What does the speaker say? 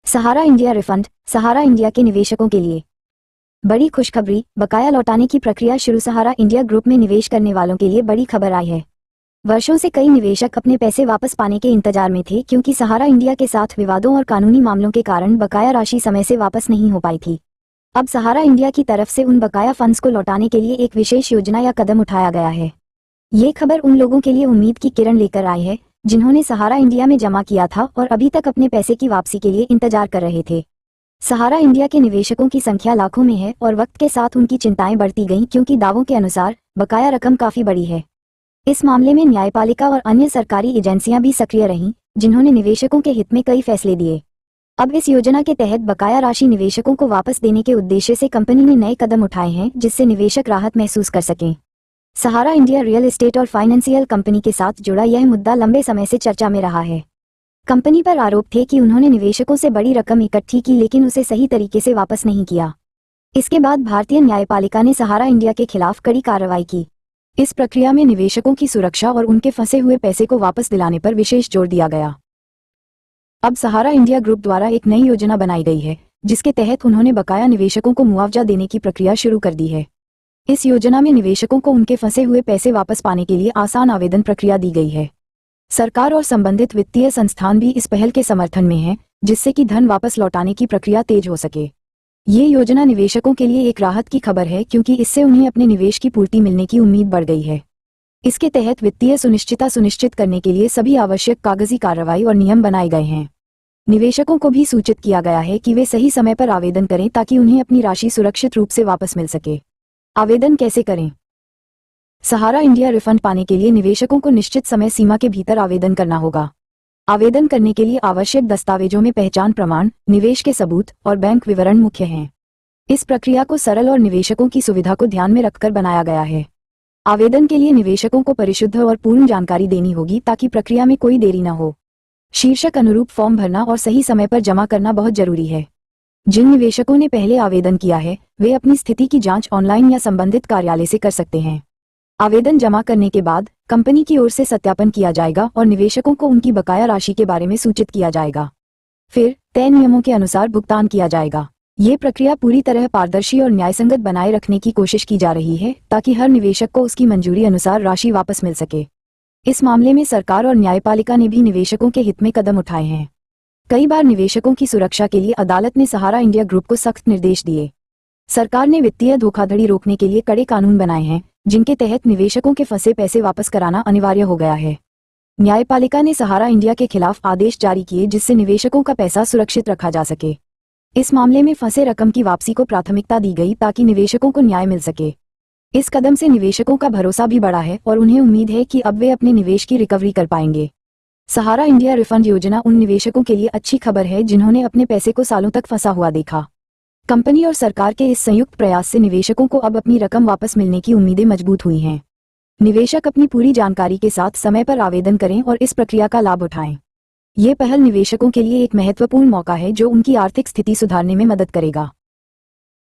सहारा India refund. सहारा India के निवेशकों के लिए बड़ी खुशखबरी, बकाया लौटाने की प्रक्रिया शुरू। सहारा इंडिया ग्रुप में निवेश करने वालों के लिए बड़ी खबर आई है। वर्षों से कई निवेशक अपने पैसे वापस पाने के इंतजार में थे, क्योंकि सहारा इंडिया के साथ विवादों और कानूनी मामलों के कारण बकाया राशि समय से वापस नहीं हो पाई थी। अब सहारा इंडिया की तरफ से उन बकाया फंड्स को लौटाने के लिए एक विशेष योजना या कदम उठाया गया है। ये खबर उन लोगों के लिए उम्मीद की किरण लेकर आई है जिन्होंने सहारा इंडिया में जमा किया था और अभी तक अपने पैसे की वापसी के लिए इंतजार कर रहे थे। सहारा इंडिया के निवेशकों की संख्या लाखों में है और वक्त के साथ उनकी चिंताएं बढ़ती गईं, क्योंकि दावों के अनुसार बकाया रकम काफी बड़ी है। इस मामले में न्यायपालिका और अन्य सरकारी एजेंसियां भी सक्रिय रहीं, जिन्होंने निवेशकों के हित में कई फैसले दिए। अब इस योजना के तहत बकाया राशि निवेशकों को वापस देने के उद्देश्य से कंपनी ने नए कदम उठाए हैं, जिससे निवेशक राहत महसूस कर सकें। सहारा इंडिया रियल एस्टेट और फाइनेंशियल कंपनी के साथ जुड़ा यह मुद्दा लंबे समय से चर्चा में रहा है। कंपनी पर आरोप थे कि उन्होंने निवेशकों से बड़ी रकम इकट्ठी की, लेकिन उसे सही तरीके से वापस नहीं किया। इसके बाद भारतीय न्यायपालिका ने सहारा इंडिया के खिलाफ कड़ी कार्रवाई की। इस प्रक्रिया में निवेशकों की सुरक्षा और उनके फंसे हुए पैसे को वापस दिलाने पर विशेष जोर दिया गया। अब सहारा इंडिया ग्रुप द्वारा एक नई योजना बनाई गई है, जिसके तहत उन्होंने बकाया निवेशकों को मुआवजा देने की प्रक्रिया शुरू कर दी है। इस योजना में निवेशकों को उनके फंसे हुए पैसे वापस पाने के लिए आसान आवेदन प्रक्रिया दी गई है। सरकार और संबंधित वित्तीय संस्थान भी इस पहल के समर्थन में हैं, जिससे कि धन वापस लौटाने की प्रक्रिया तेज हो सके। ये योजना निवेशकों के लिए एक राहत की खबर है, क्योंकि इससे उन्हें अपने निवेश की पूर्ति मिलने की उम्मीद बढ़ गई है। इसके तहत वित्तीय सुनिश्चितता सुनिश्चित करने के लिए सभी आवश्यक कागजी कार्रवाई और नियम बनाए गए हैं। निवेशकों को भी सूचित किया गया है कि वे सही समय पर आवेदन करें, ताकि उन्हें अपनी राशि सुरक्षित रूप से वापस मिल सके। आवेदन कैसे करें? सहारा इंडिया रिफंड पाने के लिए निवेशकों को निश्चित समय सीमा के भीतर आवेदन करना होगा। आवेदन करने के लिए आवश्यक दस्तावेजों में पहचान प्रमाण, निवेश के सबूत और बैंक विवरण मुख्य हैं। इस प्रक्रिया को सरल और निवेशकों की सुविधा को ध्यान में रखकर बनाया गया है। आवेदन के लिए निवेशकों को परिशुद्ध और पूर्ण जानकारी देनी होगी, ताकि प्रक्रिया में कोई देरी न हो। शीर्षक अनुरूप फॉर्म भरना और सही समय पर जमा करना बहुत जरूरी है। जिन निवेशकों ने पहले आवेदन किया है, वे अपनी स्थिति की जांच ऑनलाइन या संबंधित कार्यालय से कर सकते हैं। आवेदन जमा करने के बाद कंपनी की ओर से सत्यापन किया जाएगा और निवेशकों को उनकी बकाया राशि के बारे में सूचित किया जाएगा। फिर तय नियमों के अनुसार भुगतान किया जाएगा। ये प्रक्रिया पूरी तरह पारदर्शी और न्यायसंगत बनाए रखने की कोशिश की जा रही है, ताकि हर निवेशक को उसकी मंजूरी अनुसार राशि वापस मिल सके। इस मामले में सरकार और न्यायपालिका ने भी निवेशकों के हित में कदम उठाए हैं। कई बार निवेशकों की सुरक्षा के लिए अदालत ने सहारा इंडिया ग्रुप को सख्त निर्देश दिए। सरकार ने वित्तीय धोखाधड़ी रोकने के लिए कड़े कानून बनाए हैं, जिनके तहत निवेशकों के फंसे पैसे वापस कराना अनिवार्य हो गया है। न्यायपालिका ने सहारा इंडिया के खिलाफ आदेश जारी किए, जिससे निवेशकों का पैसा सुरक्षित रखा जा सके। इस मामले में फंसे रकम की वापसी को प्राथमिकता दी गई, ताकि निवेशकों को न्याय मिल सके। इस कदम से निवेशकों का भरोसा भी बढ़ा है और उन्हें उम्मीद है कि अब वे अपने निवेश की रिकवरी कर पाएंगे। सहारा इंडिया रिफंड योजना उन निवेशकों के लिए अच्छी खबर है जिन्होंने अपने पैसे को सालों तक फंसा हुआ देखा। कंपनी और सरकार के इस संयुक्त प्रयास से निवेशकों को अब अपनी रकम वापस मिलने की उम्मीदें मजबूत हुई हैं। निवेशक अपनी पूरी जानकारी के साथ समय पर आवेदन करें और इस प्रक्रिया का लाभ उठाएं। ये पहल निवेशकों के लिए एक महत्वपूर्ण मौका है, जो उनकी आर्थिक स्थिति सुधारने में मदद करेगा।